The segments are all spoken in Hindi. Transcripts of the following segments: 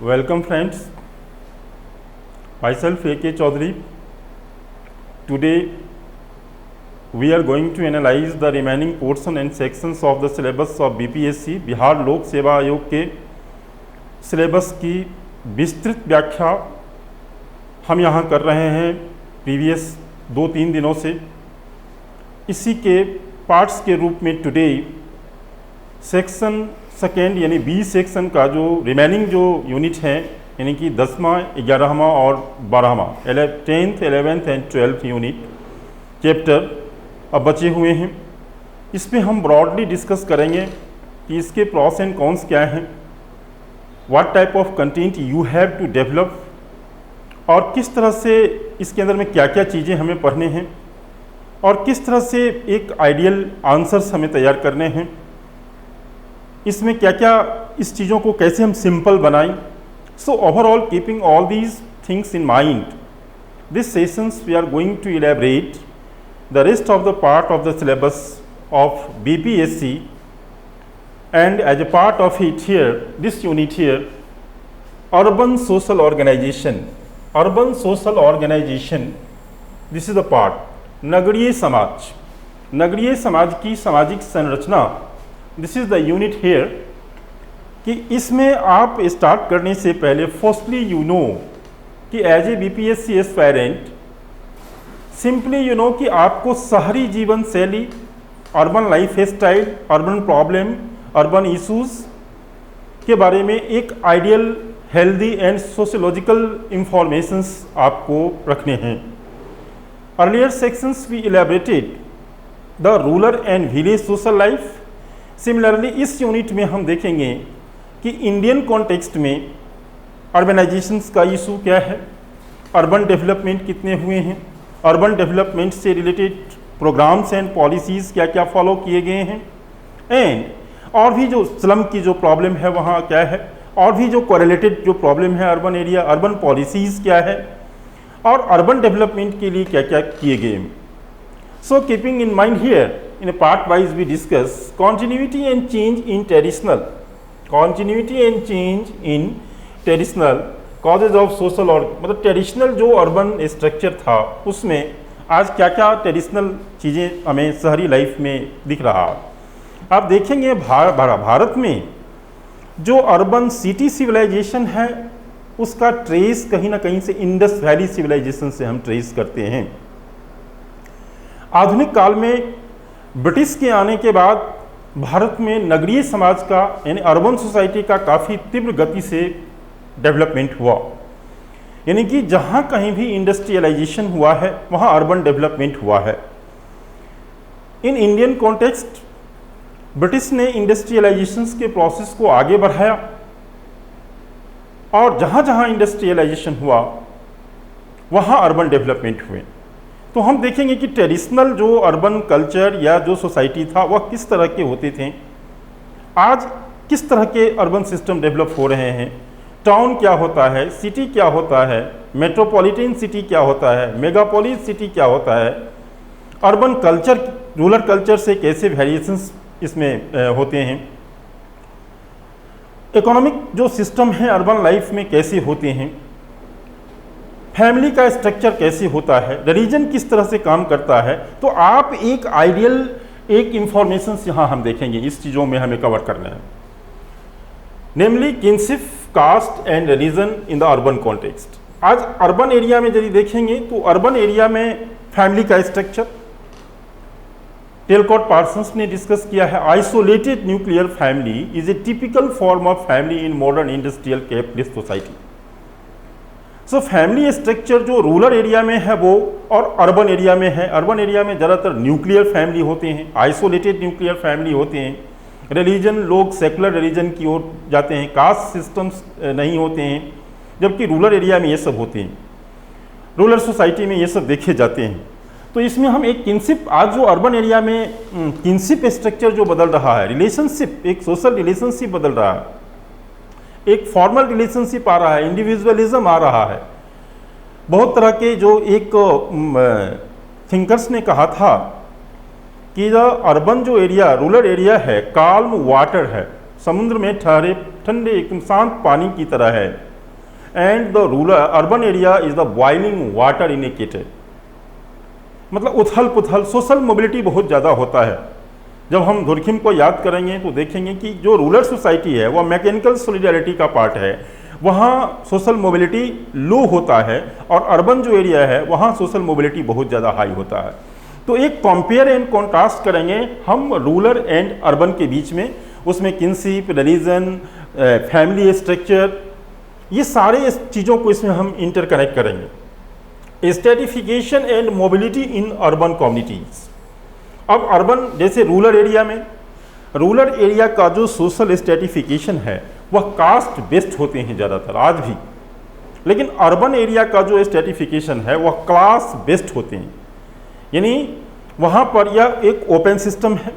Welcome friends, myself A.K. Chaudhary. Today we are going to analyze the remaining portion and sections of the syllabus of BPSC Bihar लोक सेवा आयोग के सिलेबस की विस्तृत व्याख्या हम यहाँ कर रहे हैं प्रीवियस 2-3 दिनों से। इसी के पार्ट्स के रूप में टुडे सेक्शन सेकेंड यानी बी सेक्शन का जो रिमेनिंग जो यूनिट है यानी कि 10वां, 11वां और 12वां 10th, 11th and 12th unit chapter अब बचे हुए हैं। इस पे हम ब्रॉडली डिस्कस करेंगे कि इसके प्रॉस एंड कॉन्स क्या हैं, what type of content you have to develop और किस तरह से इसके अंदर में क्या क्या चीज़ें हमें पढ़ने हैं और किस तरह से एक आइडियल आंसर्स हमें तैयार करने हैं, इसमें क्या क्या इस चीज़ों को कैसे हम सिंपल बनाएं। So overall keeping all these things in mind, this sessions we are going to elaborate the rest of the part of the syllabus of BPSC, and as a part of it here, this unit here, urban social organization, this is the part, नगरीय समाज, नगरीय समाज की सामाजिक संरचना, this is the unit here, कि इसमें आप स्टार्ट करने से पहले फर्स्टली यू नो कि as a BPSC aspirant simply you know कि आपको शहरी जीवन शैली, urban life style, urban problem, urban issues के बारे में एक ideal healthy and sociological informations आपको रखने हैं। Earlier sections we elaborated the rural and village social life. Similarly इस यूनिट में हम देखेंगे कि इंडियन कॉन्टेक्स्ट में अर्बनाइजेशंस का इशू क्या है, अर्बन डेवलपमेंट कितने हुए हैं, अर्बन डेवलपमेंट से रिलेटेड प्रोग्राम्स एंड पॉलिसीज़ क्या क्या फॉलो किए गए हैं, एंड और भी जो स्लम की जो प्रॉब्लम है वहाँ क्या है, और भी जो कोरिलेटेड जो प्रॉब्लम है अर्बन एरिया, अर्बन पॉलिसीज़ क्या है और अर्बन डेवलपमेंट के लिए क्या क्या किए गए हैं। So keeping in mind here in a part wise we discuss continuity and change in traditional, continuity and change in traditional causes of social, और मतलब ट्रेडिशनल जो अर्बन स्ट्रक्चर था उसमें आज क्या क्या ट्रेडिशनल चीज़ें हमें शहरी लाइफ में दिख रहा। आप देखेंगे भारत में जो अर्बन सिटी सिविलाइजेशन है उसका ट्रेस कहीं ना कहीं से इंडस वैली सिविलाइजेशन से हम ट्रेस करते हैं। आधुनिक काल में ब्रिटिश के आने के बाद भारत में नगरीय समाज का यानी अर्बन सोसाइटी का काफ़ी तीव्र गति से डेवलपमेंट हुआ, यानी कि जहाँ कहीं भी इंडस्ट्रियलाइजेशन हुआ है वहाँ अर्बन डेवलपमेंट हुआ है। इन इंडियन कॉन्टेक्स्ट ब्रिटिश ने इंडस्ट्रियलाइजेशन के प्रोसेस को आगे बढ़ाया और जहाँ जहाँ इंडस्ट्रियलाइजेशन हुआ वहाँ अर्बन डेवलपमेंट हुए। तो हम देखेंगे कि ट्रेडिशनल जो अर्बन कल्चर या जो सोसाइटी था वह किस तरह के होते थे, आज किस तरह के अर्बन सिस्टम डेवलप हो रहे हैं, टाउन क्या होता है, सिटी क्या होता है, मेट्रोपॉलिटन सिटी क्या होता है, मेगापोलिस सिटी क्या होता है, अर्बन कल्चर रूरल कल्चर से कैसे वेरिएशंस इसमें होते हैं, इकोनॉमिक जो सिस्टम है अर्बन लाइफ में कैसे होते हैं, फैमिली का स्ट्रक्चर कैसे होता है, रिलीजन किस तरह से काम करता है। तो आप एक आइडियल एक इंफॉर्मेशन यहाँ हम देखेंगे, इस चीज़ों में हमें कवर करना है, namely kinship, caste and religion in the urban context. आज अर्बन एरिया में यदि देखेंगे तो अर्बन एरिया में फैमिली का स्ट्रक्चर टेलकॉट पार्सन्स ने डिस्कस किया है। Isolated nuclear family is a typical form of family in modern industrial capitalist society. So family structure जो रूरल एरिया में है वो और अर्बन एरिया में है, अर्बन एरिया में ज़्यादातर न्यूक्लियर फैमिली होते हैं, आइसोलेटेड न्यूक्लियर फैमिली होते हैं, रिलीजन लोग सेकुलर रिलीजन की ओर जाते हैं, कास्ट सिस्टम्स नहीं होते हैं, जबकि रूरल एरिया में ये सब होते हैं, रूरल सोसाइटी में ये सब देखे जाते हैं। तो इसमें हम एक किनशिप, आज जो अर्बन एरिया में किनशिप स्ट्रक्चर जो बदल रहा है, रिलेशनशिप, एक सोशल रिलेशनशिप बदल रहा है, एक फॉर्मल रिलेशनशिप आ रहा है, इंडिविजुअलिज्म आ रहा है। बहुत तरह के जो एक थिंकर्स ने कहा था कि अर्बन जो एरिया रूरल एरिया है काल्म वाटर है, समुद्र में ठहरे ठंडे एकदम शांत पानी की तरह है, and the rural urban area is the boiling water in A kettle. मतलब उथल पुथल, सोशल मोबिलिटी बहुत ज़्यादा होता है। जब हम धुरखिम को याद करेंगे तो देखेंगे कि जो रूरल सोसाइटी है वह मैकेनिकल सोलिडारिटी का पार्ट है, वहाँ सोशल मोबिलिटी लो होता है, और अर्बन जो एरिया है वहाँ सोशल मोबिलिटी बहुत ज़्यादा हाई होता है। तो एक कंपेयर एंड कॉन्ट्रास्ट करेंगे हम रूरल एंड अर्बन के बीच में, उसमें किनशिप, रिलीजन, फैमिली स्ट्रक्चर, ये सारे चीज़ों को इसमें हम इंटरकनेक्ट करेंगे। Stratification and mobility in urban communities. अब अर्बन जैसे रूरल एरिया में, रूरल एरिया का जो सोशल स्ट्रेटिफिकेशन है वह कास्ट बेस्ड होते हैं ज़्यादातर आज भी, लेकिन अर्बन एरिया का जो स्ट्रेटिफिकेशन है वह क्लास बेस्ड होते हैं। यानी वहाँ पर यह एक ओपन सिस्टम है,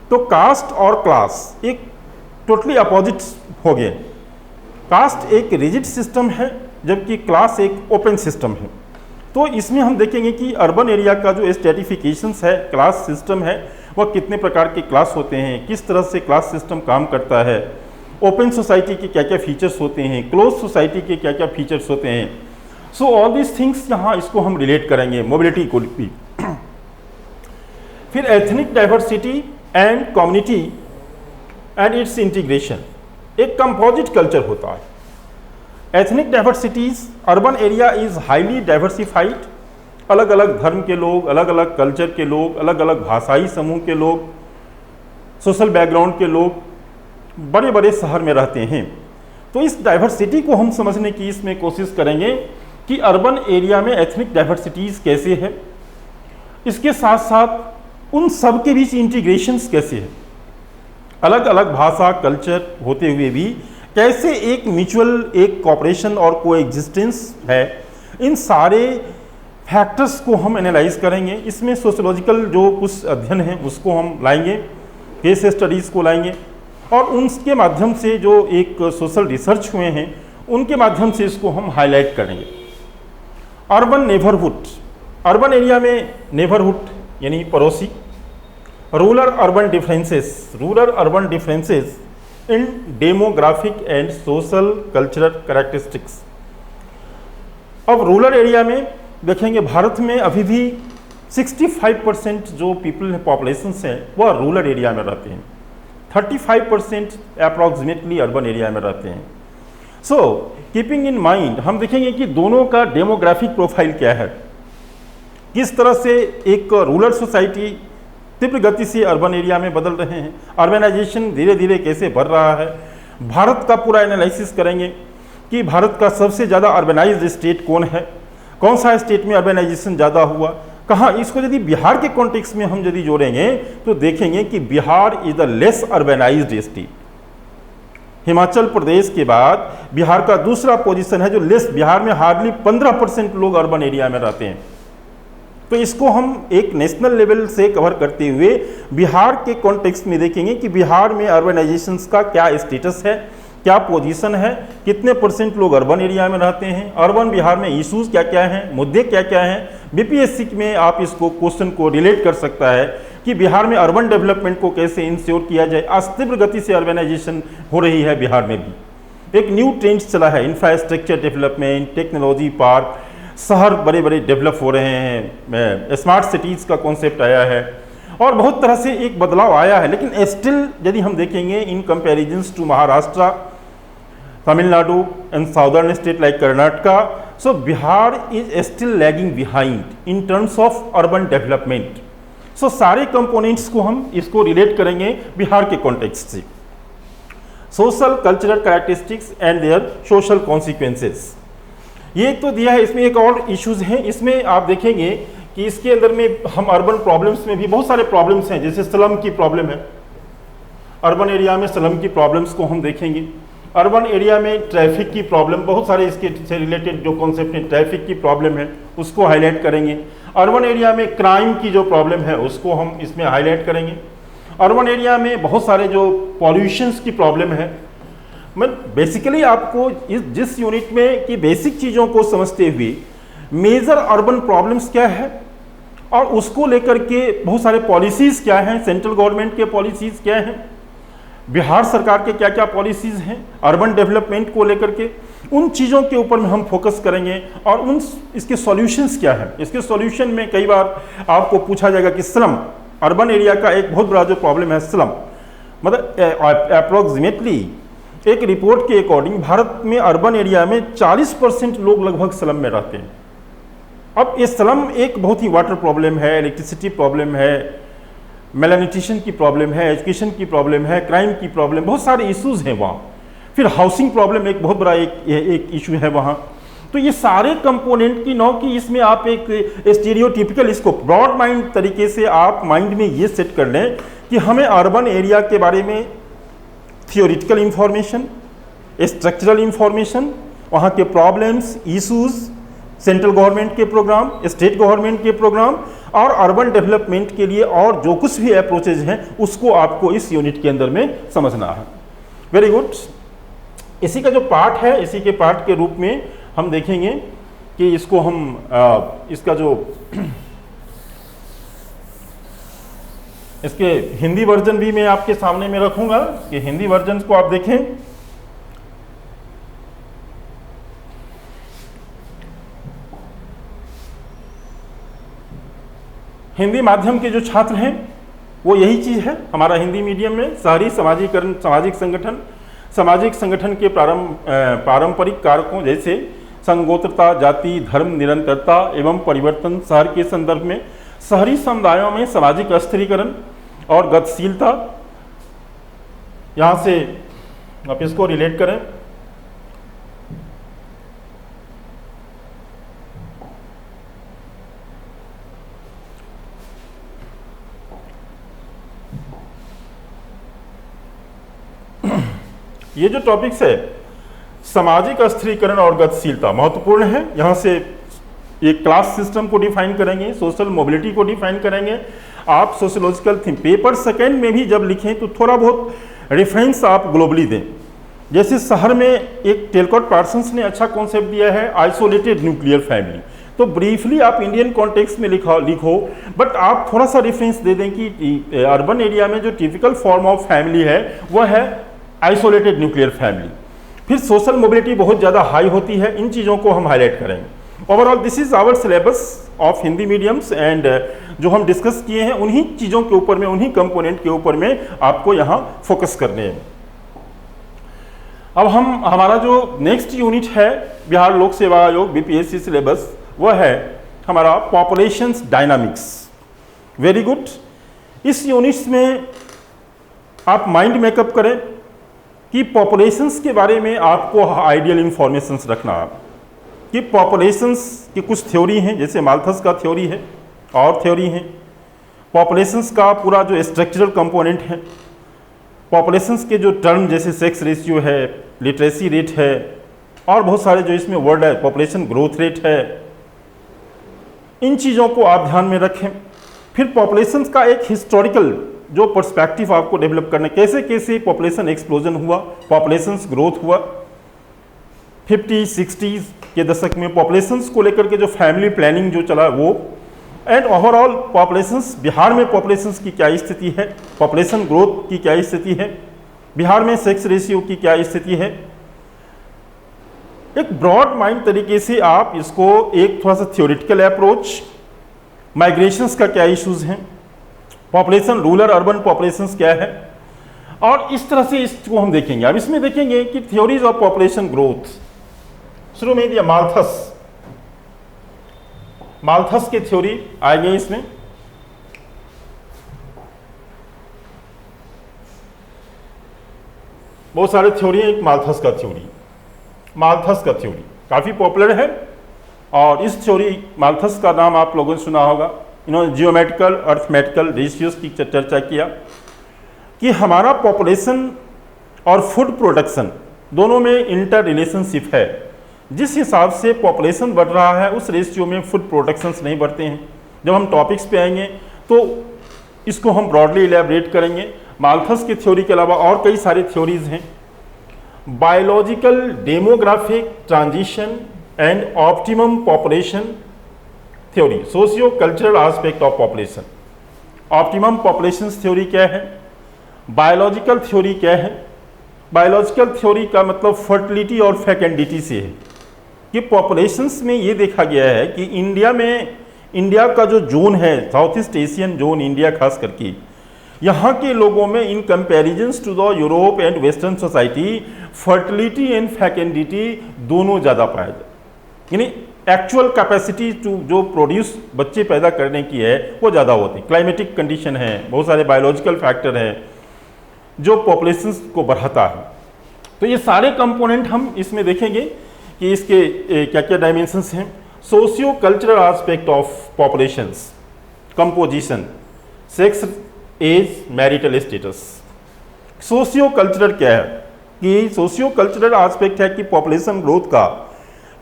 तो कास्ट और क्लास एक टोटली अपोजिट हो गए। कास्ट एक रिजिड सिस्टम है जबकि क्लास एक ओपन सिस्टम है। तो इसमें हम देखेंगे कि अर्बन एरिया का जो स्ट्रेटिफिकेशंस है, क्लास सिस्टम है, वह कितने प्रकार के क्लास होते हैं, किस तरह से क्लास सिस्टम काम करता है, ओपन सोसाइटी के क्या क्या फीचर्स होते हैं, क्लोज सोसाइटी के क्या क्या फीचर्स होते हैं। सो ऑल दीज थिंग्स यहाँ इसको हम रिलेट करेंगे मोबिलिटी को भी। फिर ethnic diversity and community and it's integration, एक कंपोजिट कल्चर होता है। Ethnic diversities, urban area is highly diversified, अलग अलग धर्म के लोग, अलग अलग कल्चर के लोग, अलग अलग भाषाई समूह के लोग, सोशल बैकग्राउंड के लोग बड़े बड़े शहर में रहते हैं। तो इस डाइवर्सिटी को हम समझने की इसमें कोशिश करेंगे कि अर्बन एरिया में एथनिक डाइवर्सिटीज़ कैसे है, इसके साथ साथ उन सब के बीच इंटीग्रेशंस कैसे है, अलग अलग भाषा कल्चर होते हुए भी कैसे एक म्यूचुअल एक कॉपरेशन और कोएग्जिस्टेंस है। इन सारे फैक्टर्स को हम एनालाइज करेंगे। इसमें सोशोलॉजिकल जो कुछ अध्ययन है उसको हम लाएंगे, केस स्टडीज़ को लाएंगे, और उनके माध्यम से जो एक सोशल रिसर्च हुए हैं उनके माध्यम से इसको हम हाईलाइट करेंगे। अर्बन नेबरहुड, अर्बन एरिया में नेबरहुड यानी पड़ोसी, rural urban differences, rural urban differences in demographic and social cultural characteristics. अब रूरल एरिया में देखेंगे भारत में अभी भी 65% जो पीपल पॉपुलेशन है वह रूरल एरिया में रहते हैं, 35% अप्रॉक्सीमेटली अर्बन एरिया में रहते हैं। सो कीपिंग इन माइंड हम देखेंगे कि दोनों का डेमोग्राफिक प्रोफाइल क्या है, किस तरह से एक रूरल सोसाइटी तीव्र गति से अर्बन एरिया में बदल रहे हैं, अर्बनाइजेशन धीरे धीरे कैसे बढ़ रहा है। भारत का पूरा एनालिसिस करेंगे कि भारत का सबसे ज़्यादा अर्बनाइज्ड स्टेट कौन है, कौन सा स्टेट में अर्बनाइजेशन ज़्यादा हुआ, कहाँ। इसको यदि बिहार के कॉन्टेक्स्ट में हम यदि जोड़ेंगे तो देखेंगे कि Bihar is the less urbanised state. Himachal Pradesh के बाद बिहार का दूसरा पोजीशन है जो लेस, बिहार में हार्डली 15% लोग अर्बन एरिया में रहते हैं। तो इसको हम एक नेशनल लेवल से कवर करते हुए बिहार के कॉन्टेक्स्ट में देखेंगे कि बिहार में अर्बनाइजेशंस का क्या स्टेटस है, क्या पोजीशन है, कितने % लोग अर्बन एरिया में रहते हैं, अर्बन बिहार में इश्यूज क्या क्या हैं, मुद्दे क्या क्या हैं। बीपीएससी में आप इसको क्वेश्चन को रिलेट कर सकता है कि बिहार में अर्बन डेवलपमेंट को कैसे इंश्योर किया जाए। आज तीव्र गति से अर्बनाइजेशन हो रही है बिहार में भी, एक न्यू ट्रेंड चला है, इंफ्रास्ट्रक्चर डेवलपमेंट, टेक्नोलॉजी पार्क, शहर बड़े बड़े डेवलप हो रहे हैं, स्मार्ट सिटीज़ का कॉन्सेप्ट आया है और बहुत तरह से एक बदलाव आया है। लेकिन स्टिल यदि हम देखेंगे in comparisons to Maharashtra, Tamil Nadu and southern state like Karnataka, so Bihar is still lagging behind in terms of urban development. So सारे कंपोनेंट्स को हम इसको रिलेट करेंगे बिहार के कॉन्टेक्स्ट से। Social cultural characteristics and their social consequences, ये तो दिया है। इसमें एक और इश्यूज हैं, इसमें आप देखेंगे कि इसके अंदर में हम अर्बन प्रॉब्लम्स में भी बहुत सारे प्रॉब्लम्स हैं, जैसे स्लम की प्रॉब्लम है, अर्बन एरिया में स्लम की प्रॉब्लम्स को हम देखेंगे। अर्बन एरिया में ट्रैफिक की प्रॉब्लम, बहुत सारे इसके से रिलेटेड जो कॉन्सेप्ट है, ट्रैफिक की प्रॉब्लम है उसको हाईलाइट करेंगे। अर्बन एरिया में क्राइम की जो प्रॉब्लम है उसको हम इसमें हाईलाइट करेंगे। अर्बन एरिया में बहुत सारे जो पॉल्यूशंस की प्रॉब्लम है। मैं बेसिकली आपको जिस यूनिट में की बेसिक चीज़ों को समझते हुए मेजर अर्बन प्रॉब्लम्स क्या है और उसको लेकर के बहुत सारे पॉलिसीज़ क्या हैं, सेंट्रल गवर्नमेंट के पॉलिसीज़ क्या हैं, बिहार सरकार के क्या क्या पॉलिसीज़ हैं अर्बन डेवलपमेंट को लेकर के, उन चीज़ों के ऊपर में हम फोकस करेंगे और उन इसके सॉल्यूशंस क्या है। इसके सॉल्यूशन में कई बार आपको पूछा जाएगा कि स्लम, अर्बन एरिया का एक बहुत बड़ा जो प्रॉब्लम है स्लम, मतलब अप्रोक्सीमेटली एक रिपोर्ट के अकॉर्डिंग भारत में अर्बन एरिया में 40% लोग लगभग स्लम में रहते हैं। अब ये स्लम एक बहुत ही वाटर प्रॉब्लम है, इलेक्ट्रिसिटी प्रॉब्लम है, मेलान्यूट्रिशन की प्रॉब्लम है, एजुकेशन की प्रॉब्लम है, क्राइम की प्रॉब्लम, बहुत सारे इश्यूज हैं वहाँ। फिर हाउसिंग प्रॉब्लम एक बहुत बड़ा एक इशू है वहाँ। तो ये सारे कंपोनेंट की नौ की इसमें आप एक स्टीरियोटिपिकल, इसको ब्रॉड माइंड तरीके से आप माइंड में ये सेट कर लें कि हमें अर्बन एरिया के बारे में थियोरिटिकल इंफॉर्मेशन, स्ट्रक्चरल इंफॉर्मेशन, वहाँ के प्रॉब्लम्स, इशूज़, सेंट्रल गवर्नमेंट के प्रोग्राम, स्टेट गवर्नमेंट के प्रोग्राम और अर्बन डेवलपमेंट के लिए और जो कुछ भी अप्रोचेज हैं उसको आपको इस यूनिट के अंदर में समझना है। Very good. इसी का जो पार्ट है, इसी के पार्ट के रूप में हम देखेंगे कि इसको हम इसका जो इसके हिंदी वर्जन भी मैं आपके सामने में रखूंगा कि हिंदी वर्जन को आप देखें। हिंदी माध्यम के जो छात्र हैं वो यही चीज़ है हमारा हिंदी मीडियम में शहरी समाजीकरण, सामाजिक संगठन के पारंपरिक कारकों जैसे संगोत्रता, जाति, धर्म, निरंतरता एवं परिवर्तन, शहर के संदर्भ में शहरी समुदायों में सामाजिक अस्थिरीकरण और गतिशीलता, यहाँ से आप इसको रिलेट करें। ये जो टॉपिक्स है सामाजिक अस्थिरीकरण और गतिशीलता महत्वपूर्ण है। यहाँ से एक क्लास सिस्टम को डिफाइन करेंगे, सोशल मोबिलिटी को डिफाइन करेंगे। आप सोशियोलॉजिकल थीम पेपर सेकेंड में भी जब लिखें तो थोड़ा बहुत रेफरेंस आप ग्लोबली दें। जैसे शहर में एक टेलकॉट पार्सन्स ने अच्छा कॉन्सेप्ट दिया है आइसोलेटेड न्यूक्लियर फैमिली, तो ब्रीफली आप इंडियन कॉन्टेक्स्ट में लिखो बट आप थोड़ा सा रेफरेंस दे दें कि अर्बन एरिया में जो टिपिकल फॉर्म ऑफ फैमिली है वह है आइसोलेटेड न्यूक्लियर फैमिली। फिर सोशल मोबिलिटी बहुत ज़्यादा हाई होती है, इन चीज़ों को हम हाईलाइट करेंगे। Overall this is our syllabus of Hindi mediums and जो हम डिस्कस किए हैं उन्हीं चीज़ों के ऊपर में, उन्हीं कंपोनेंट के ऊपर में आपको यहाँ फोकस करने हैं। अब हमारा जो नेक्स्ट यूनिट है बिहार लोक सेवा आयोग बीपीएससी सिलेबस, वह है हमारा पॉपुलेशंस डायनामिक्स। Very good. इस यूनिट्स में आप माइंड मेकअप करें कि पॉपुलेशंस के बारे में आपको आइडियल इंफॉर्मेशंस रखना है कि पॉपुलेशंस की कुछ थ्योरी हैं, जैसे माल्थस का थ्योरी है और थ्योरी हैं। पॉपुलेशंस का पूरा जो स्ट्रक्चरल कंपोनेंट है, पॉपुलेशंस के जो टर्म जैसे सेक्स रेशियो है, लिटरेसी रेट है और बहुत सारे जो इसमें वर्ड है, पॉपुलेशन ग्रोथ रेट है, इन चीज़ों को आप ध्यान में रखें। फिर पॉपुलेशंस का एक हिस्टोरिकल जो पर्सपेक्टिव आपको डेवलप करना, कैसे कैसे पॉपुलेशन एक्सप्लोजन हुआ, पॉपुलेशन ग्रोथ हुआ 50-60s के दशक में, पॉपुलेशंस को लेकर के जो फैमिली प्लानिंग जो चला वो, एंड ओवरऑल पॉपुलेशंस, बिहार में पॉपुलेशंस की क्या स्थिति है, पॉपुलेशन ग्रोथ की क्या स्थिति है, बिहार में सेक्स रेशियो की क्या स्थिति है। एक ब्रॉड माइंड तरीके से आप इसको एक थोड़ा सा थ्योरेटिकल अप्रोच, माइग्रेशंस का क्या इश्यूज हैं, पॉपुलेशन रूरल अर्बन पॉपुलेशंस क्या है, और इस तरह से इसको हम देखेंगे। अब इसमें देखेंगे कि थ्योरीज ऑफ पॉपुलेशन ग्रोथ, शुरू में दिया माल्थस के थ्योरी आएंगे इसमें। बहुत सारे थ्योरी हैं, एक माल्थस का थ्योरी काफी पॉपुलर है और इस थ्योरी माल्थस का नाम आप लोगों ने सुना होगा। इन्होंने जियोमेट्रिकल अर्थमेटिकल रेशियोज की चर्चा किया कि हमारा पॉपुलेशन और फूड प्रोडक्शन दोनों में इंटर रिलेशनशिप है। जिस हिसाब से पॉपुलेशन बढ़ रहा है उस रेशियो में फूड प्रोडक्शंस नहीं बढ़ते हैं। जब हम टॉपिक्स पे आएंगे तो इसको हम ब्रॉडली इलेबरेट करेंगे। माल्थस की थ्योरी के अलावा और कई सारी थ्योरीज हैं। Biological demographic transition and optimum population theory, socio cultural aspect of population. Optimum population theory क्या है बायोलॉजिकल थ्योरी क्या है? बायोलॉजिकल थ्योरी का मतलब फर्टिलिटी और फैकेंडिटी से है कि पॉपुलेशंस में ये देखा गया है कि इंडिया का जो जोन है, south east Asian zone, India खास करके, यहाँ के लोगों में in comparisons to the Europe and western society fertility and fecundity दोनों ज़्यादा पाया जाए, यानी एक्चुअल कैपेसिटी टू जो प्रोड्यूस बच्चे पैदा करने की है वो ज़्यादा होती है। क्लाइमेटिक कंडीशन है, बहुत सारे बायोलॉजिकल फैक्टर हैं जो पॉपुलेशंस को बढ़ाता है। तो ये सारे कंपोनेंट हम इसमें देखेंगे कि इसके क्या क्या डायमेंशंस हैं। Socio cultural aspect of populations, composition, sex, age, marital status. Socio cultural क्या है कि सोशियो कल्चरल एस्पेक्ट है कि पॉपुलेशन ग्रोथ का,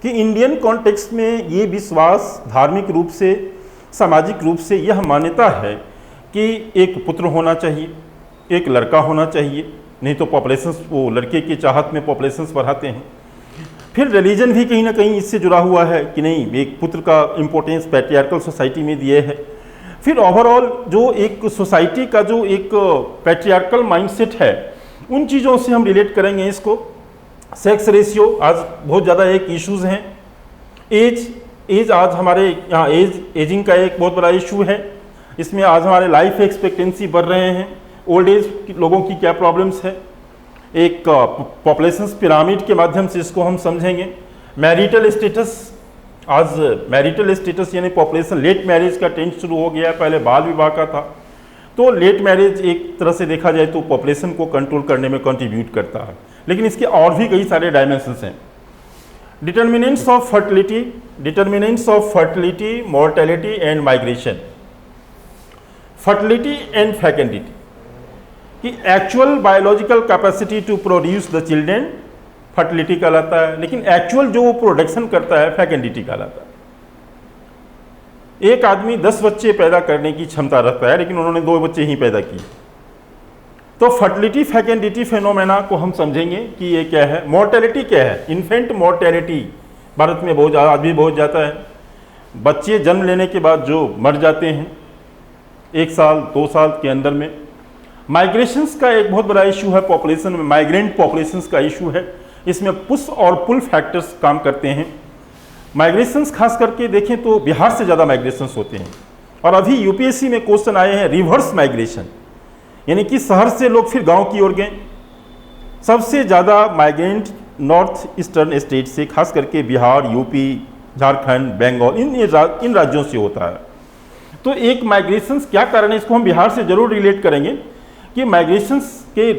कि इंडियन कॉन्टेक्स्ट में ये विश्वास धार्मिक रूप से, सामाजिक रूप से यह मान्यता है कि एक पुत्र होना चाहिए, एक लड़का होना चाहिए, नहीं तो पॉपुलेशंस, वो लड़के की चाहत में पॉपुलेशंस बढ़ाते हैं। फिर रिलीजन भी कहीं ना कहीं इससे जुड़ा हुआ है कि नहीं, एक पुत्र का इम्पोर्टेंस पैट्रियार्कल सोसाइटी में दिए है। फिर ओवरऑल जो एक सोसाइटी का जो एक पैट्रियार्कल माइंडसेट है, उन चीज़ों से हम रिलेट करेंगे इसको। सेक्स रेशियो आज बहुत ज़्यादा एक इश्यूज़ हैं। एज आज हमारे यहाँ एजिंग का एक बहुत बड़ा इशू है। इसमें आज हमारे लाइफ एक्सपेक्टेंसी बढ़ रहे हैं, ओल्ड एज लोगों की क्या प्रॉब्लम्स है, एक पॉपुलेशंस पिरामिड के माध्यम से इसको हम समझेंगे। मैरिटल स्टेटस, आज मैरिटल स्टेटस यानी पॉपुलेशन, लेट मैरिज का ट्रेंड शुरू हो गया है, पहले बाल विवाह का था। तो लेट मैरिज एक तरह से देखा जाए तो पॉपुलेशन को कंट्रोल करने में कंट्रीब्यूट करता है, लेकिन इसके और भी कई सारे डायमेंशंस हैं। Determinants of fertility, mortality and migration. Fertility and fecundity कि actual biological capacity to produce the children fertility कहलाता है, लेकिन एक्चुअल जो वो प्रोडक्शन करता है फैकेंडिटी कहलाता है। एक आदमी 10 बच्चे पैदा करने की क्षमता रखता है, लेकिन उन्होंने 2 बच्चे ही पैदा किए। तो फर्टिलिटी फैकेंडिटी फेनोमेना को हम समझेंगे कि ये क्या है। मोर्टेलिटी क्या है? इन्फेंट मोर्टेलिटी भारत में बहुत ज़्यादा, आज भी बहुत जाता है। बच्चे जन्म लेने के बाद जो मर जाते हैं 1 साल 2 साल के अंदर में। माइग्रेशंस का एक बहुत बड़ा इशू है पॉपुलेशन में, माइग्रेंट पॉपुलेशंस का इशू है। इसमें पुश और पुल फैक्टर्स काम करते हैं। माइग्रेशंस खास करके देखें तो बिहार से ज़्यादा माइग्रेशंस होते हैं, और अभी यूपीएससी में क्वेश्चन आए हैं रिवर्स माइग्रेशन, यानी कि शहर से लोग फिर गांव की ओर गए। सबसे ज़्यादा माइग्रेंट नॉर्थ ईस्टर्न स्टेट से, खास करके बिहार, यूपी, झारखंड, बंगाल, इन राज्यों से होता है। तो एक माइग्रेशंस क्या कारण है, इसको हम बिहार से जरूर रिलेट करेंगे कि माइग्रेशंस के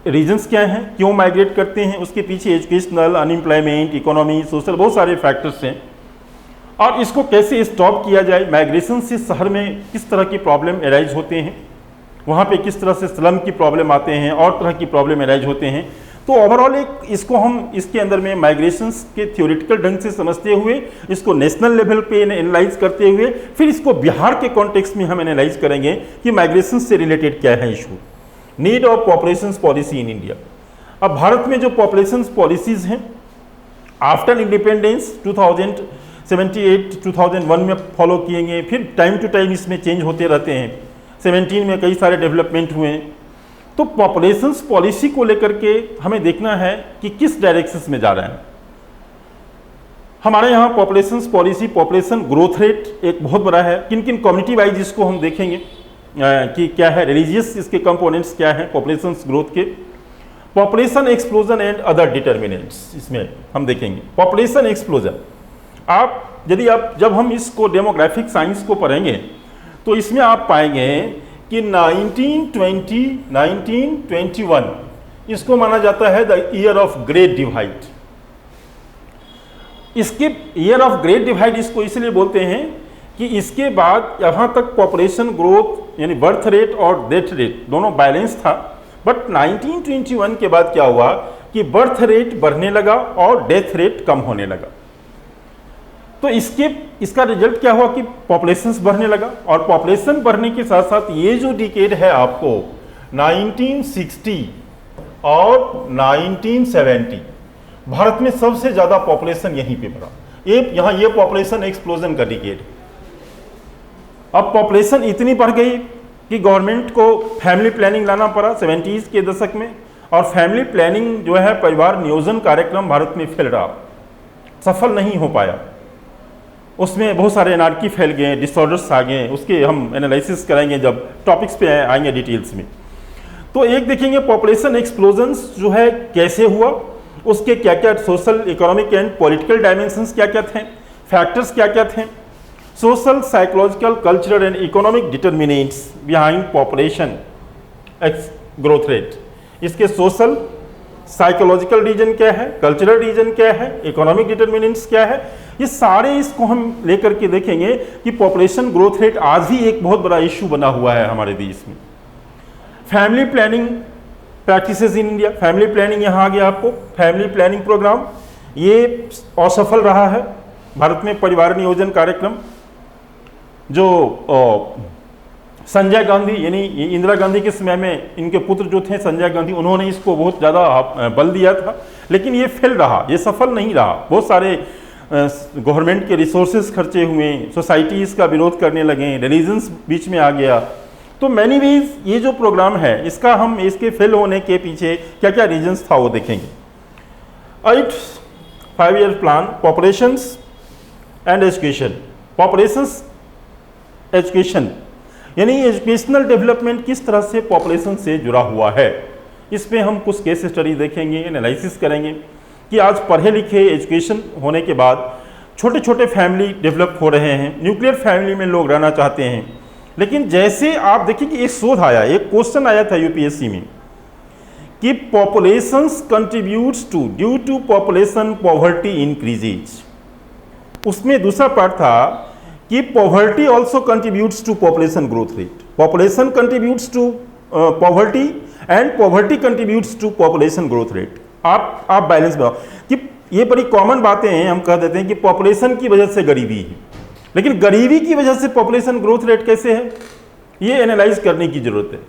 रीजंस क्या हैं, क्यों माइग्रेट करते हैं, उसके पीछे एजुकेशनल, अनएम्प्लॉयमेंट, इकोनॉमी, सोशल, बहुत सारे फैक्टर्स हैं, और इसको कैसे स्टॉप किया जाए। माइग्रेशन से शहर में किस तरह की प्रॉब्लम एराइज होते हैं, वहाँ पे किस तरह से स्लम की प्रॉब्लम आते हैं, और तरह की प्रॉब्लम एराइज होते हैं। तो ओवरऑल एक इसको हम इसके अंदर में माइग्रेशंस के थ्योरेटिकल ढंग से समझते हुए, इसको नेशनल लेवल पे एनालाइज करते हुए, फिर इसको बिहार के कॉन्टेक्स्ट में हम एनालाइज करेंगे कि माइग्रेशन से रिलेटेड क्या है issue. Need of populations policy in India. अब भारत में जो पॉपुलेशंस पॉलिसीज हैं आफ्टर इंडिपेंडेंस 2078-2001 में फॉलो किए गए, फिर टाइम टू टाइम इसमें चेंज होते रहते हैं। 17 में कई सारे डेवलपमेंट हुए। तो पॉपुलेशंस पॉलिसी को लेकर के हमें देखना है कि किस डायरेक्शन में जा रहा है। हमारे यहाँ populations policy, population growth rate एक बहुत बड़ा है। किन किन कम्युनिटी वाइज इसको हम देखेंगे कि क्या है, रिलीजियस इसके कंपोनेंट्स क्या हैं पॉपुलेशंस ग्रोथ के। Population explosion and other determinants इसमें हम देखेंगे। पॉपुलेशन एक्सप्लोजन, जब हम इसको डेमोग्राफिक साइंस को पढ़ेंगे तो इसमें आप पाएंगे कि 1921 इसको माना जाता है the year of great divide. इसके ईयर ऑफ ग्रेट डिवाइड इसको इसलिए बोलते हैं कि इसके बाद यहाँ तक पॉपुलेशन ग्रोथ यानी बर्थ रेट और डेथ रेट दोनों बैलेंस था, बट 1921 के बाद क्या हुआ कि बर्थ रेट बढ़ने लगा और डेथ रेट कम होने लगा। तो इसका रिजल्ट क्या हुआ कि पॉपुलेशन बढ़ने लगा, और पॉपुलेशन बढ़ने के साथ साथ ये जो डिकेड है आपको 1960 और 1970 भारत में सबसे ज़्यादा पॉपुलेशन यहीं पे बढ़ा। ये पॉपुलेशन एक्सप्लोजन का डिकेड। अब पॉपुलेशन इतनी बढ़ गई कि गवर्नमेंट को फैमिली प्लानिंग लाना पड़ा 70s के दशक में, और फैमिली प्लानिंग जो है परिवार नियोजन कार्यक्रम भारत में फैल रहा, सफल नहीं हो पाया। उसमें बहुत सारे एनार्की फैल गए, डिसऑर्डर्स आ गए, उसके हम एनालिसिस करेंगे जब टॉपिक्स पे आएंगे डिटेल्स में। तो एक देखेंगे पॉपुलेशन एक्सप्लोजन्स जो है कैसे हुआ, उसके क्या क्या social, economic and political dimensions क्या क्या थे, फैक्टर्स क्या क्या थे, social, psychological, cultural and economic determinants behind population growth rate. इसके सोशल, साइकोलॉजिकल रीजन क्या है, कल्चरल रीजन क्या है, इकोनॉमिक डिटर्मिनेंट्स क्या है, ये सारे इसको हम लेकर के देखेंगे कि पॉपुलेशन ग्रोथ रेट आज भी एक बहुत बड़ा इश्यू बना हुआ है हमारे देश में। Family planning practices in India, family planning यहाँ आ गया आपको, फैमिली प्लानिंग प्रोग्राम ये असफल रहा है भारत में। परिवार नियोजन कार्यक्रम जो संजय गांधी यानी इंदिरा गांधी के समय में इनके पुत्र जो थे संजय गांधी, उन्होंने इसको बहुत ज़्यादा बल दिया था, लेकिन ये फेल रहा, ये सफल नहीं रहा। बहुत सारे गवर्नमेंट के रिसोर्सेज खर्चे हुए, सोसाइटी इसका विरोध करने लगे, रिलीजन्स बीच में आ गया। तो मैनी वेज ये जो प्रोग्राम है इसका हम इसके फेल होने के पीछे क्या क्या रीजन्स था वो देखेंगे। 8 5-year plan, populations and education. Populations education यानी एजुकेशनल डेवलपमेंट किस तरह से पॉपुलेशन से जुड़ा हुआ है, इस पे हम कुछ केस स्टडी देखेंगे, एनालिसिस करेंगे कि आज पढ़े लिखे एजुकेशन होने के बाद छोटे छोटे फैमिली डेवलप हो रहे हैं, न्यूक्लियर फैमिली में लोग रहना चाहते हैं। लेकिन जैसे आप देखिए कि एक शोध आया, एक क्वेश्चन आया था यूपीएससी में कि populations contributes to due to population poverty increases. उसमें दूसरा पार्ट था कि poverty also contributes to population growth rate. Population contributes to poverty and poverty contributes to population growth rate. आप बैलेंस बनाओ कि ये बड़ी कॉमन बातें हैं, हम कह देते हैं कि पॉपुलेशन की वजह से गरीबी है, लेकिन गरीबी की वजह से पॉपुलेशन ग्रोथ रेट कैसे है, ये एनालाइज करने की जरूरत है।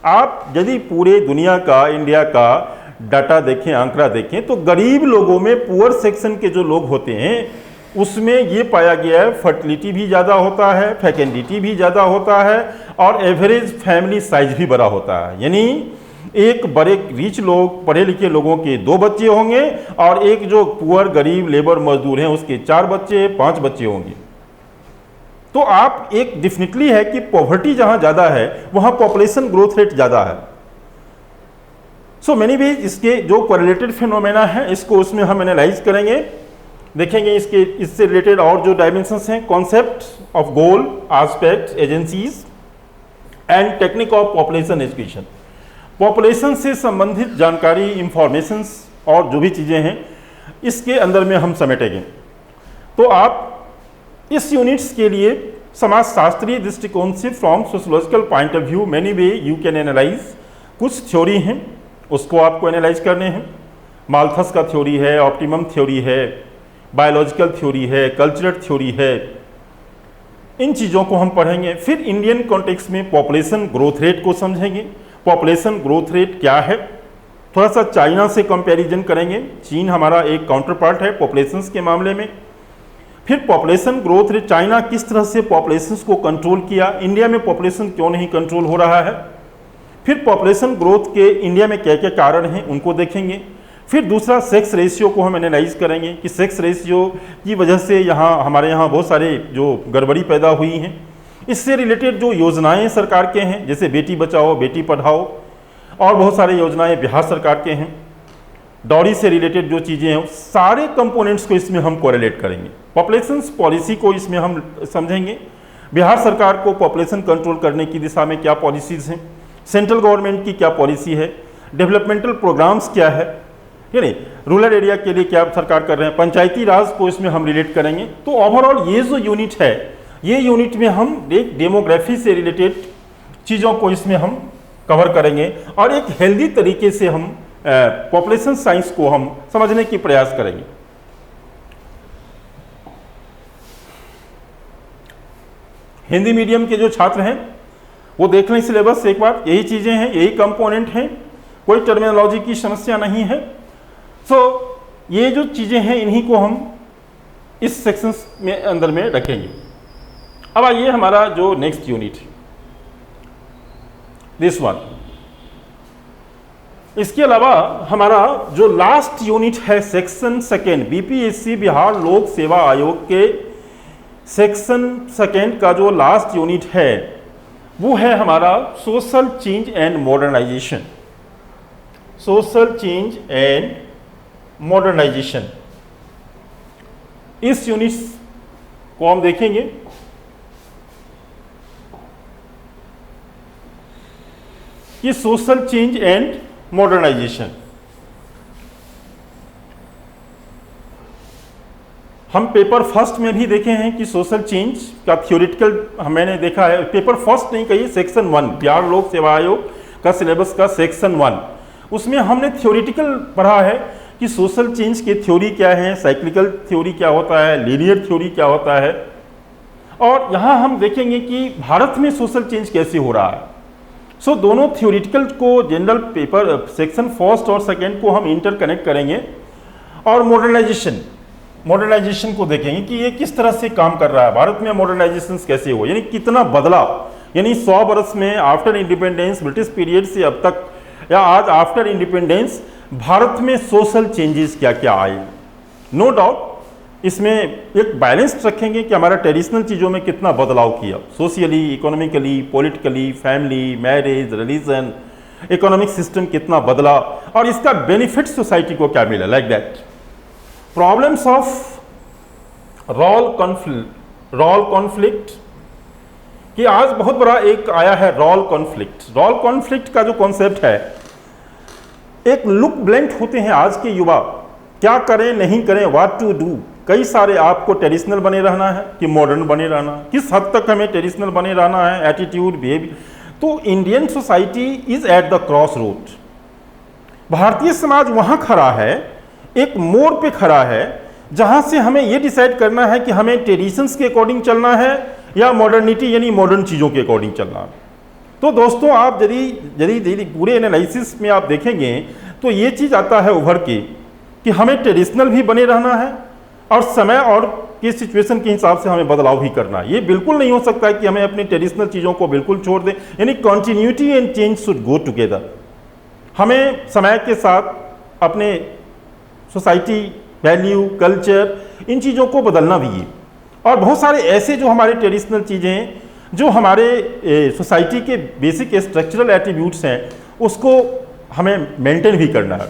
आप यदि पूरे दुनिया का, इंडिया का डाटा देखें, आंकड़ा देखें, तो गरीब लोगों में, पुअर सेक्शन के जो लोग होते हैं उसमें ये पाया गया है फर्टिलिटी भी ज़्यादा होता है, फैकेंडिटी भी ज़्यादा होता है, और एवरेज फैमिली साइज भी बड़ा होता है। यानी एक बड़े रिच लोग, पढ़े लिखे लोगों के 2 बच्चे होंगे, और एक जो पुअर गरीब लेबर मजदूर हैं उसके 4 बच्चे, 5 बच्चे होंगे। तो आप एक डेफिनेटली है कि पॉवर्टी जहां ज़्यादा है वहां पॉपुलेशन ग्रोथ रेट ज़्यादा है। सो मेनी वेज इसके जो कोरिलेटेड फिनोमेना है इसको उसमें हम एनालाइज करेंगे, देखेंगे इससे रिलेटेड और जो डायमेंशंस हैं, concept of goal, aspect, agencies and technique of population education. Population से संबंधित जानकारी, इंफॉर्मेशंस और जो भी चीज़ें हैं इसके अंदर में हम समेटेंगे। तो आप इस यूनिट्स के लिए समाजशास्त्रीय दृष्टिकोण से from sociological point of view many way you can analyse. कुछ थ्योरी हैं उसको आपको एनालाइज करने हैं। माल्थस का थ्योरी है, ऑप्टिमम थ्योरी है, बायोलॉजिकल थ्योरी है, कल्चरल थ्योरी है, इन चीज़ों को हम पढ़ेंगे। फिर इंडियन कॉन्टेक्स्ट में पॉपुलेशन ग्रोथ रेट को समझेंगे। पॉपुलेशन ग्रोथ रेट क्या है, थोड़ा सा चाइना से कंपैरिजन करेंगे। चीन हमारा एक काउंटर पार्ट है पॉपुलेशंस के मामले में। फिर पॉपुलेशन ग्रोथ रेट, चाइना किस तरह से पॉपुलेशंस को कंट्रोल किया, इंडिया में पॉपुलेशन क्यों नहीं कंट्रोल हो रहा है। फिर पॉपुलेशन ग्रोथ के इंडिया में क्या क्या कारण हैं उनको देखेंगे। फिर दूसरा सेक्स रेशियो को हम एनालाइज करेंगे कि सेक्स रेशियो की वजह से यहाँ हमारे यहाँ बहुत सारे जो गड़बड़ी पैदा हुई हैं। इससे रिलेटेड जो योजनाएं सरकार के हैं, जैसे बेटी बचाओ बेटी पढ़ाओ, और बहुत सारे योजनाएं बिहार सरकार के हैं, डॉरी से रिलेटेड जो चीज़ें हैं, सारे कंपोनेंट्स को इसमें हम कोरिलेट करेंगे। पॉपुलेशन पॉलिसी को इसमें हम समझेंगे, बिहार सरकार को पॉपुलेशन कंट्रोल करने की दिशा में क्या पॉलिसीज़ हैं, सेंट्रल गवर्नमेंट की क्या पॉलिसी है, डेवलपमेंटल प्रोग्राम्स क्या है, यानी रूरल एरिया के लिए क्या सरकार कर रहे हैं, पंचायती राज को इसमें हम रिलेट करेंगे। तो ओवरऑल ये जो यूनिट है, ये यूनिट में हम एक डेमोग्राफी से रिलेटेड चीज़ों को इसमें हम कवर करेंगे, और एक हेल्दी तरीके से हम पॉपुलेशन साइंस को हम समझने की प्रयास करेंगे। हिंदी मीडियम के जो छात्र हैं वो देख लें सिलेबस एक बार, यही चीज़ें हैं, यही कंपोनेंट हैं, कोई टर्मिनोलॉजी की समस्या नहीं है। सो ये जो चीज़ें हैं इन्हीं को हम इस सेक्शन में अंदर में रखेंगे। अब आइए हमारा जो नेक्स्ट यूनिट है, दिस वन। इसके अलावा हमारा जो लास्ट यूनिट है सेक्शन सेकेंड, बीपीएससी बिहार लोक सेवा आयोग के सेक्शन सेकेंड का जो लास्ट यूनिट है वो है हमारा social change and modernisation. Social change and modernisation, इस यूनिट को हम देखेंगे। कि सोशल चेंज एंड मॉडर्नाइजेशन, हम पेपर फर्स्ट में भी देखे हैं कि सोशल चेंज का थ्योरेटिकल मैंने देखा है। पेपर फर्स्ट नहीं कहिए, सेक्शन 1 बिहार लोक सेवा आयोग का सिलेबस का सेक्शन 1, उसमें हमने थ्योरेटिकल पढ़ा है कि सोशल चेंज की थ्योरी क्या है, साइक्लिकल थ्योरी क्या होता है, लीनियर थ्योरी क्या होता है। और यहाँ हम देखेंगे कि भारत में सोशल चेंज कैसे हो रहा है। सो दोनों थ्योरेटिकल को, जनरल पेपर सेक्शन फर्स्ट और सेकेंड को हम इंटरकनेक्ट करेंगे और मॉडर्नाइजेशन को देखेंगे कि ये किस तरह से काम कर रहा है, भारत में मॉडर्नाइजेशन कैसे हो, यानी कितना बदला, यानी 100 वर्ष में आफ्टर इंडिपेंडेंस ब्रिटिश पीरियड से अब तक या आज आफ्टर इंडिपेंडेंस भारत में सोशल चेंजेस क्या क्या आए। नो डाउट इसमें एक बैलेंस रखेंगे कि हमारा ट्रेडिशनल चीज़ों में कितना बदलाव किया, socially, economically, politically, family, marriage, religion, economic system कितना बदला और इसका बेनिफिट सोसाइटी को क्या मिला, like that. Problems of role conflict कि आज बहुत बड़ा एक आया है रॉल कॉन्फ्लिक्ट का जो कॉन्सेप्ट है, एक लुक ब्लैंक होते हैं आज के युवा, क्या करें नहीं करें, व्हाट टू डू। कई सारे आपको ट्रेडिशनल बने रहना है कि मॉडर्न बने रहना है, किस हद तक हमें ट्रेडिशनल बने रहना है, एटीट्यूड, बिहेवियर। तो Indian society is at the cross road. Bharatiya Samaj वहां खड़ा है, एक मोड़ पे खड़ा है, जहां से हमें यह डिसाइड करना है कि हमें ट्रेडिशंस के अकॉर्डिंग चलना है या मॉडर्निटी यानी मॉडर्न चीज़ों के अकॉर्डिंग चलना है। तो दोस्तों आप यदि पूरे एनालिसिस में आप देखेंगे तो ये चीज़ आता है उभर के कि हमें ट्रेडिशनल भी बने रहना है और समय और की सिचुएशन के हिसाब से हमें बदलाव भी करना है। ये बिल्कुल नहीं हो सकता है कि हमें अपनी ट्रेडिशनल चीज़ों को बिल्कुल छोड़ दें, यानी continuity and change should go together. हमें समय के साथ अपने सोसाइटी, वैल्यू, कल्चर, इन चीज़ों को बदलना भी है। और बहुत सारे ऐसे जो हमारे ट्रेडिशनल चीज़ें जो हमारे सोसाइटी के बेसिक स्ट्रक्चरल एट्रीब्यूट्स हैं उसको हमें मेंटेन भी करना है।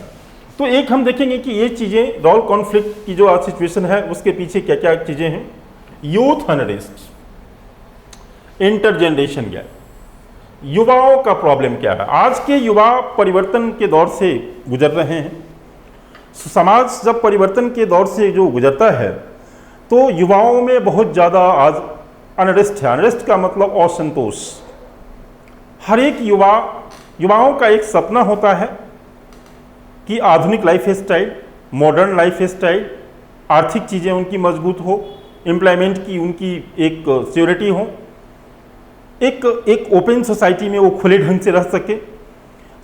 तो एक हम देखेंगे कि ये चीज़ें रॉल कॉन्फ्लिक्ट की जो आज सिचुएशन है उसके पीछे क्या क्या चीज़ें हैं। यूथ अनरेस्ट, इंटरजेनरेशन गैप, युवाओं का प्रॉब्लम क्या है। आज के युवा परिवर्तन के दौर से गुजर रहे हैं। समाज जब परिवर्तन के दौर से जो गुजरता है तो युवाओं में बहुत ज़्यादा आज अनरेस्ट है। अनरेस्ट का मतलब असंतोष। हर एक युवाओं का एक सपना होता है कि आधुनिक life style, modern life style, आर्थिक चीज़ें उनकी मजबूत हो, एम्प्लॉयमेंट की उनकी एक सिक्योरिटी हो, एक ओपन सोसाइटी में वो खुले ढंग से रह सके।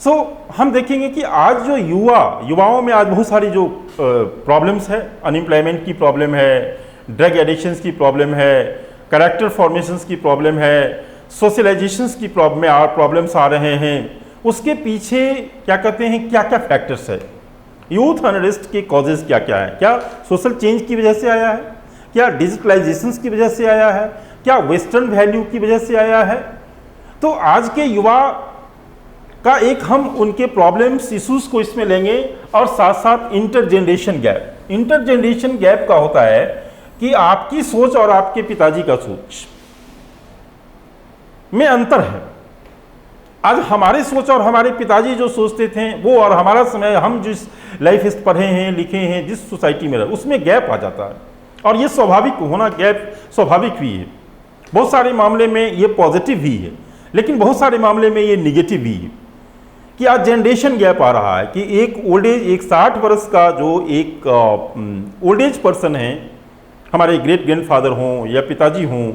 सो हम देखेंगे कि आज जो युवाओं में आज बहुत सारी जो प्रॉब्लम्स है, अनएम्प्लॉयमेंट की प्रॉब्लम है, ड्रग एडिक्शंस की प्रॉब्लम है, कैरेक्टर फॉर्मेशंस की प्रॉब्लम है, सोशलाइजेशंस की प्रॉब्लम्स आ रहे हैं। उसके पीछे क्या कहते हैं, क्या क्या फैक्टर्स है, यूथ अनरेस्ट के कॉजेज क्या क्या है। क्या सोशल चेंज की वजह से आया है, क्या डिजिटलाइजेशंस की वजह से आया है, क्या वेस्टर्न वैल्यू की वजह से आया है। तो आज के युवा का एक हम उनके प्रॉब्लम्स, इश्यूज को इसमें लेंगे और साथ साथ इंटरजेनरेशन गैप का होता है कि आपकी सोच और आपके पिताजी का सोच में अंतर है। आज हमारे सोच और हमारे पिताजी जो सोचते थे वो और हमारा समय, हम जिस लाइफ पढ़े हैं, लिखे हैं, जिस सोसाइटी में रहे, उसमें गैप आ जाता है। और ये स्वाभाविक होना, गैप स्वाभाविक भी है। बहुत सारे मामले में ये पॉजिटिव भी है, लेकिन बहुत सारे मामले में ये निगेटिव भी है कि आज जनरेशन गैप आ रहा है कि एक 60 वर्ष का जो एक ओल्ड एज पर्सन है, हमारे ग्रेट ग्रैंडफादर हों या पिताजी हों,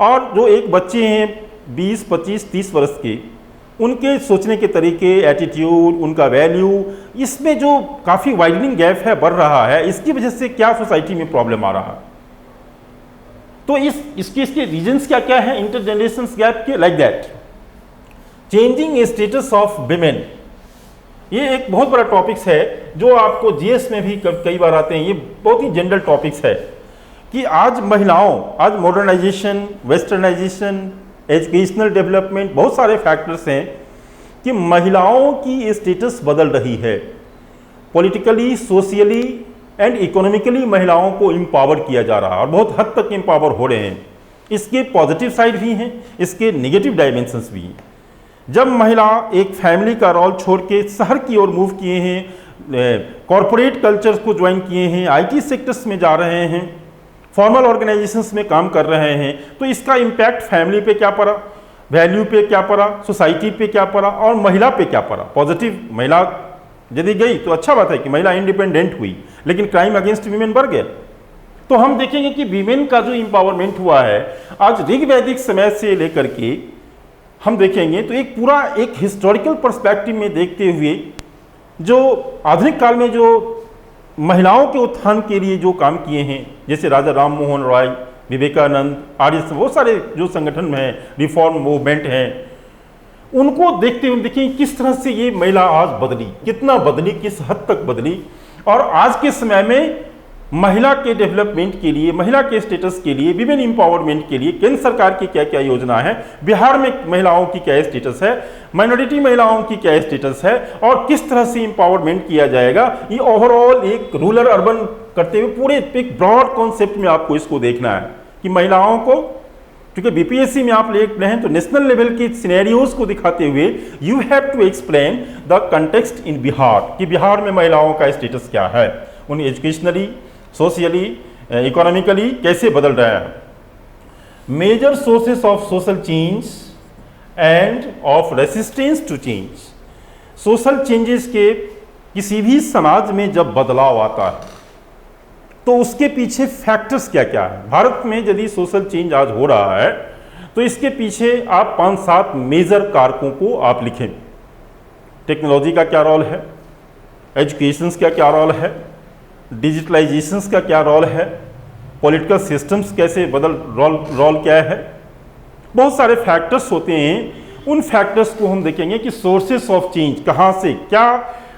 और जो एक बच्चे हैं 20, 25, 30 वर्ष के, उनके सोचने के तरीके, एटीट्यूड, उनका वैल्यू, इसमें जो काफ़ी वाइडनिंग गैप है, बढ़ रहा है। इसकी वजह से क्या सोसाइटी में प्रॉब्लम आ रहा है। तो इसके रीजंस क्या क्या है इंटरजेनरेशन गैप के, like that. Changing status of women, ये एक बहुत बड़ा टॉपिक्स है जो आपको जीएस में भी कई बार आते हैं। ये बहुत ही जनरल टॉपिक्स है कि आज महिलाओं, आज मॉडर्नाइजेशन, वेस्टर्नाइजेशन, एजुकेशनल डेवलपमेंट, बहुत सारे फैक्टर्स हैं कि महिलाओं की स्टेटस बदल रही है। पॉलिटिकली, सोशियली एंड इकोनॉमिकली महिलाओं को एम्पावर किया जा रहा है और बहुत हद तक एम्पावर हो रहे हैं। इसके पॉजिटिव साइड भी हैं, इसके नेगेटिव डायमेंशंस भी हैं। जब महिला एक फैमिली का रोल छोड़ के शहर की ओर मूव किए हैं, कॉरपोरेट कल्चर्स को ज्वाइन किए हैं, आईटी सेक्टर्स में जा रहे हैं, फॉर्मल ऑर्गेनाइजेशंस में काम कर रहे हैं, तो इसका इम्पैक्ट फैमिली पे क्या पड़ा, वैल्यू पे क्या पड़ा, सोसाइटी पे क्या पड़ा और महिला पे क्या पड़ा। पॉजिटिव, महिला यदि गई तो अच्छा बात है कि महिला इंडिपेंडेंट हुई, लेकिन क्राइम अगेंस्ट वीमेन बढ़ गया। तो हम देखेंगे कि वीमेन का जो इंपावरमेंट हुआ है आज ऋग वैदिक समय से लेकर के हम देखेंगे तो एक पूरा एक हिस्टोरिकल पर्सपेक्टिव में देखते हुए जो आधुनिक काल में जो महिलाओं के उत्थान के लिए जो काम किए हैं, जैसे राजा राम मोहन रॉय, विवेकानंद, आर्य, बहुत सारे जो संगठन हैं, रिफॉर्म मूवमेंट हैं, उनको देखते हुए देखिए किस तरह से ये महिला आज बदली, कितना बदली, किस हद तक बदली। और आज के समय में महिला के डेवलपमेंट के लिए, महिला के स्टेटस के लिए, विमेन एम्पावरमेंट के लिए केंद्र सरकार की क्या क्या योजना है, बिहार में महिलाओं की क्या स्टेटस है, माइनॉरिटी महिलाओं की क्या स्टेटस है और किस तरह से एम्पावरमेंट किया जाएगा, ये ओवरऑल एक रूरल अर्बन करते हुए पूरे एक ब्रॉड कॉन्सेप्ट में आपको इसको देखना है कि महिलाओं को, क्योंकि बीपीएससी में आप लिख रहे हैं तो नेशनल लेवल के सिनेरियोज को दिखाते हुए you have to explain the context in Bihar कि बिहार में महिलाओं का स्टेटस क्या है, उन एजुकेशनली, सोशली, इकोनॉमिकली कैसे बदल रहा है। Major sources of social change and of resistance to change, social changes के किसी भी समाज में जब बदलाव आता है तो उसके पीछे फैक्टर्स क्या क्या है। भारत में यदि सोशल चेंज आज हो रहा है तो इसके पीछे आप 5-7 मेजर कारकों को आप लिखें। टेक्नोलॉजी का क्या रोल है, एजुकेशन का क्या रोल है, डिजिटलाइजेशंस का क्या रोल है, पॉलिटिकल सिस्टम्स कैसे बदल, रोल क्या है, बहुत सारे फैक्टर्स होते हैं। उन फैक्टर्स को हम देखेंगे कि सोर्सेस ऑफ चेंज कहाँ से, क्या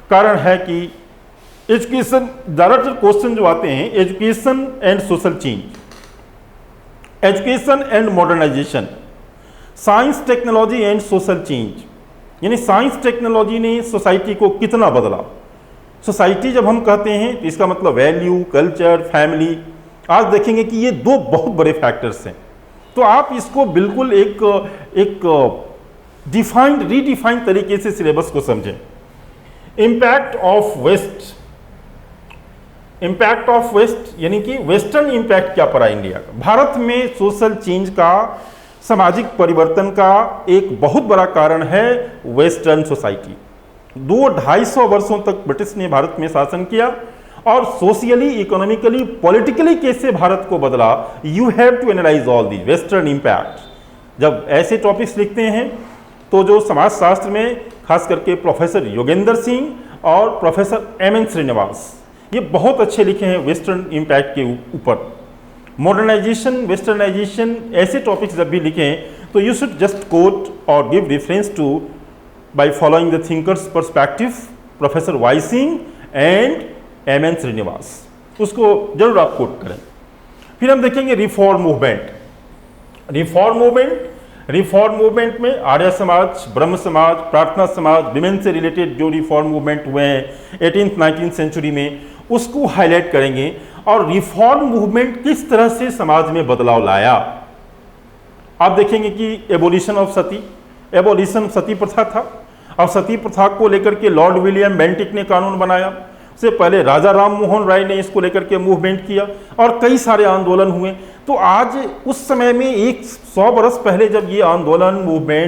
कारण है कि एजुकेशन, ज़्यादातर क्वेश्चन जो आते हैं education and social change, education and modernisation, science technology and social change, यानी साइंस टेक्नोलॉजी ने सोसाइटी को कितना बदला। सोसाइटी जब हम कहते हैं तो इसका मतलब वैल्यू, कल्चर, फैमिली। आज देखेंगे कि ये दो बहुत बड़े फैक्टर्स हैं, तो आप इसको बिल्कुल एक डिफाइंड, रीडिफाइंड तरीके से सिलेबस को समझें। Impact of west, impact of west यानी कि वेस्टर्न इम्पैक्ट क्या पड़ा इंडिया का। भारत में सोशल चेंज का, सामाजिक परिवर्तन का एक बहुत बड़ा कारण है वेस्टर्न सोसाइटी। 200-250 वर्षों तक ब्रिटिश ने भारत में शासन किया और सोशली, इकोनॉमिकली, पॉलिटिकली कैसे भारत को बदला, you have to analyse all the western impact. जब ऐसे टॉपिक्स लिखते हैं तो जो समाजशास्त्र में खास करके प्रोफेसर योगेंद्र सिंह और प्रोफेसर एम.एन. श्रीनिवास, ये बहुत अच्छे लिखे हैं वेस्टर्न इम्पैक्ट के ऊपर। मॉडर्नाइजेशन, वेस्टर्नाइजेशन, ऐसे टॉपिक्स जब भी लिखें तो यू शुड जस्ट कोट और give reference to by following the thinkers perspective, professor Y Singh and M N. Srinivas, उसको जरूर आप कोट करें। फिर हम देखेंगे रिफॉर्म मूवमेंट। रिफॉर्म मूवमेंट में आर्य समाज, ब्रह्म समाज, प्रार्थना समाज, विमेन से रिलेटेड जो रिफॉर्म मूवमेंट हुए हैं 18th-19th सेंचुरी में, उसको हाईलाइट करेंगे और रिफॉर्म मूवमेंट किस तरह से समाज में बदलाव लाया। आप देखेंगे कि एबोलिशन ऑफ सती, एबोलिशन सती प्रथा था और सती प्रथा को लेकर के लॉर्ड विलियम बेंटिक ने कानून बनाया। उससे पहले राजा राम मोहन राय ने इसको लेकर के मूवमेंट किया और कई सारे आंदोलन हुए। तो आज उस समय में 100 बरस पहले जब ये आंदोलन, मूवमेंट,